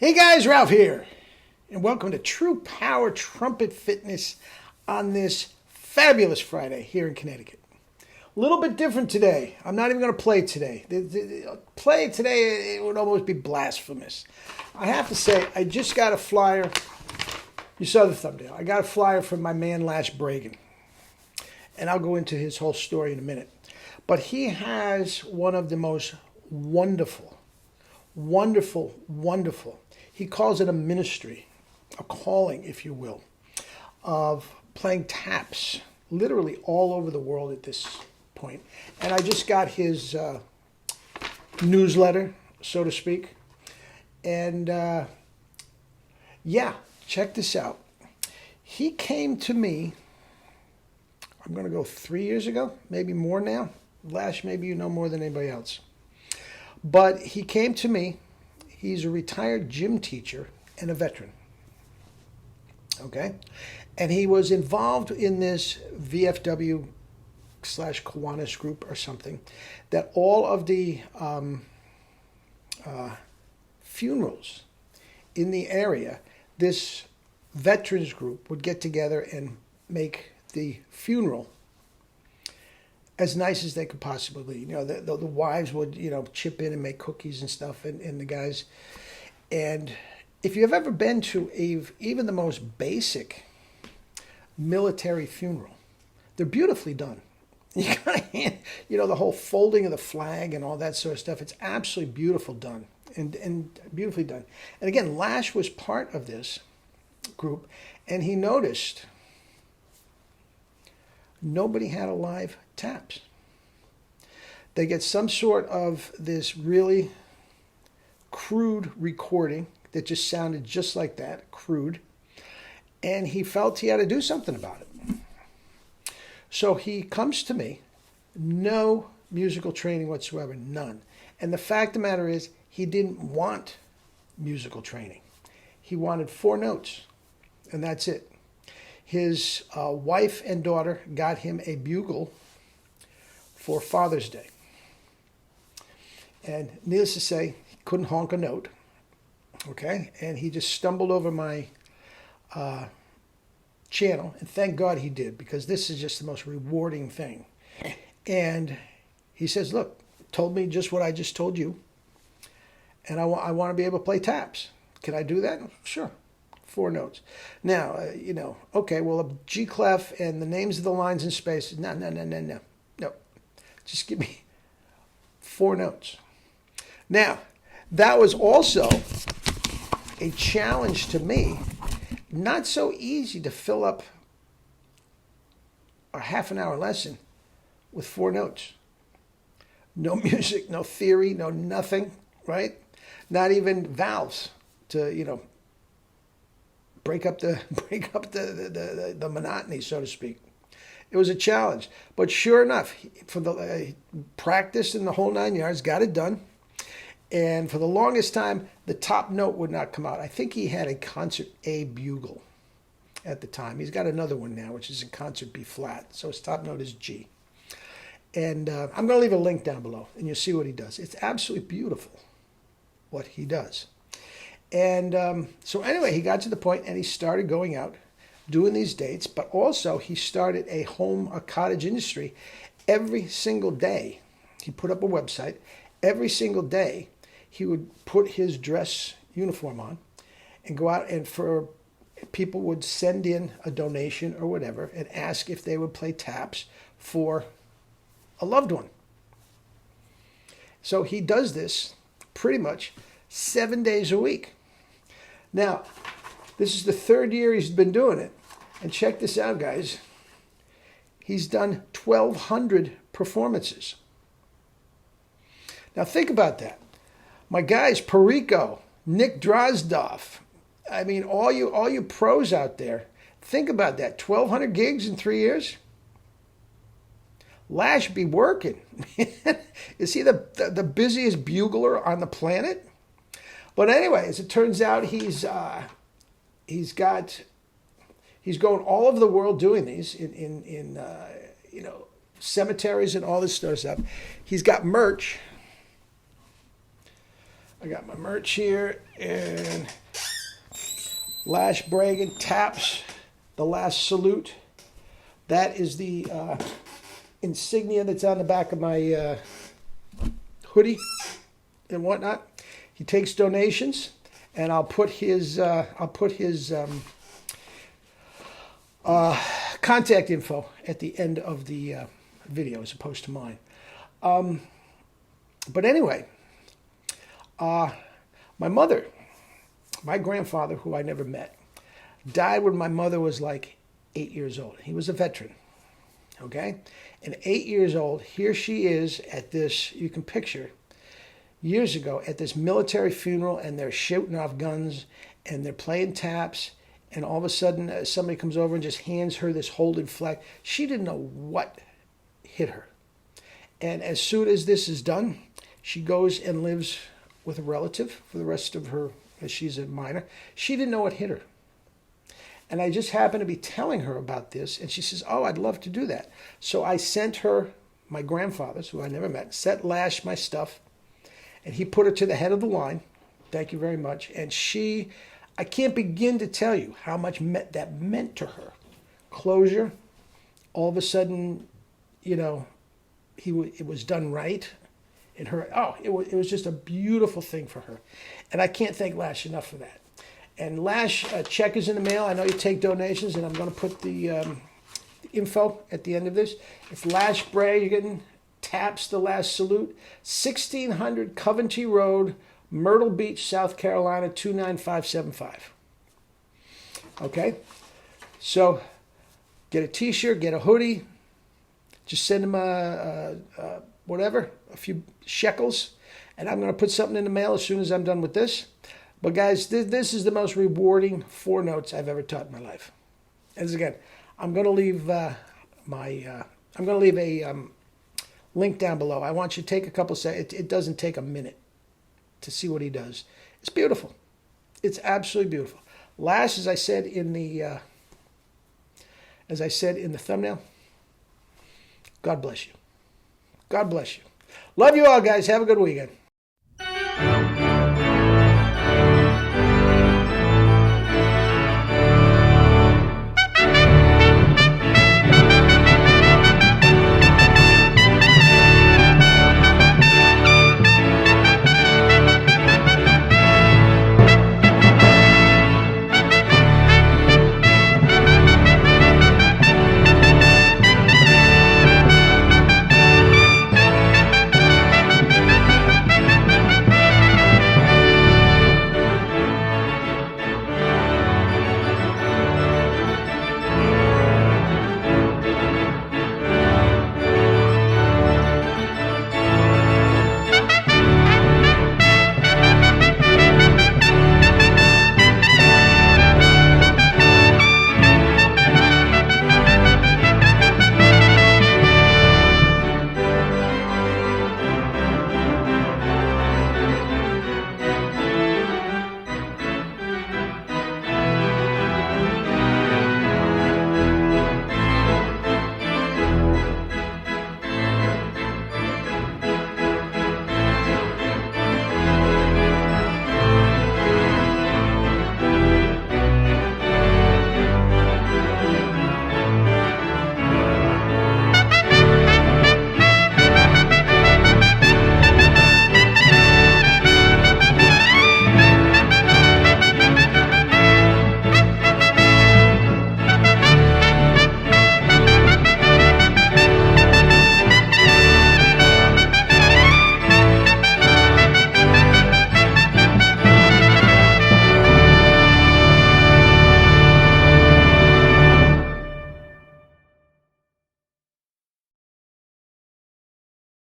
Hey guys, Ralph here, and welcome to True Power Trumpet Fitness on this fabulous Friday here in Connecticut. A little bit different today. I'm not even going to play today. Play today, it would almost be blasphemous. I have to say, I just got a flyer. You saw the thumbnail. I got a flyer from my man Lash Bragan, and I'll go into his whole story in a minute. But he has one of the most wonderful, he calls it a ministry, a calling, if you will, of playing taps literally all over the world at this point. And I just got his newsletter, so to speak. And yeah, check this out. He came to me, I'm going to go 3 years ago, maybe more now. Lash, maybe you know more than anybody else. But he came to me. He's a retired gym teacher and a veteran. Okay? And he was involved in this VFW / Kiwanis group or something, that all of the funerals in the area, this veterans group would get together and make the funeral as nice as they could possibly be. You know, the wives would, chip in and make cookies and stuff, and the guys. And if you've ever been to even the most basic military funeral, they're beautifully done. You got the whole folding of the flag and all that sort of stuff. It's absolutely beautiful done and beautifully done. And again, Lash was part of this group, and he noticed nobody had a live taps. They get some sort of this really crude recording that just sounded just like that, crude. And he felt he had to do something about it. So he comes to me, no musical training whatsoever, none. And the fact of the matter is, he didn't want musical training. He wanted 4 notes, and that's it. His wife and daughter got him a bugle for Father's Day. And needless to say, he couldn't honk a note. Okay? And he just stumbled over my channel. And thank God he did, because this is just the most rewarding thing. And he says, look, told me just what I just told you. And I want to be able to play taps. Can I do that? Sure. 4 notes. Now, okay, well, a G clef and the names of the lines and spaces. No. Just give me 4 notes. Now, that was also a challenge to me. Not so easy to fill up a half an hour lesson with 4 notes. No music, no theory, no nothing, right? Not even valves to, break up the monotony, so to speak. It was a challenge, but sure enough, for the practice in the whole 9 yards, got it done. And for the longest time, the top note would not come out. I think he had a concert A bugle at the time. He's got another one now, which is in concert B flat. So his top note is G. And I'm going to leave a link down below, and you'll see what he does. It's absolutely beautiful what he does. And so anyway, he got to the point and he started going out, doing these dates, but also he started a cottage industry every single day. He put up a website. Every single day, he would put his dress uniform on and go out, and for people would send in a donation or whatever and ask if they would play taps for a loved one. So he does this pretty much 7 days a week. Now, this is the 3rd year he's been doing it. And check this out, guys. He's done 1,200 performances. Now, think about that. My guys, Perico, Nick Drozdoff. I mean, all you pros out there, think about that. 1,200 gigs in 3 years? Lash be working. Is he the busiest bugler on the planet? But anyway, as it turns out, he's going all over the world doing these in cemeteries and all this sort of stuff. He's got merch. I got my merch here, and Lash Bragan taps the last salute. That is the insignia that's on the back of my hoodie and whatnot. He takes donations, and I'll put his contact info at the end of the video as opposed to mine. But anyway, my mother, my grandfather, who I never met, died when my mother was like 8 years old. He was a veteran, okay? And 8 years old, here she is at this, you can picture, years ago at this military funeral, and they're shooting off guns and they're playing taps, and all of a sudden somebody comes over and just hands her this Holden flag. She didn't know what hit her. And as soon as this is done, she goes and lives with a relative for the rest of her, as she's a minor. She didn't know what hit her. And I just happened to be telling her about this, and she says, oh, I'd love to do that. So I sent her my grandfather's, who I never met, sent Lash my stuff, and he put her to the head of the line. Thank you very much. And she, I can't begin to tell you how much that meant to her. Closure. All of a sudden, you know, it was done right. In her, it was just a beautiful thing for her. And I can't thank Lash enough for that. And Lash, check is in the mail. I know you take donations, and I'm going to put the info at the end of this. It's Lash Bragan taps the last salute, 1600 Coventry Road, Myrtle Beach, South Carolina, 29575. Okay? So get a t-shirt, get a hoodie. Just send them a few shekels, and I'm going to put something in the mail as soon as I'm done with this. But guys, this is the most rewarding 4 notes I've ever taught in my life. As again, I'm going to leave a link down below. I want you to take a couple seconds. It doesn't take a minute to see what he does. It's beautiful. It's absolutely beautiful. Lash, as I said in the thumbnail, God bless you. God bless you. Love you all, guys. Have a good weekend.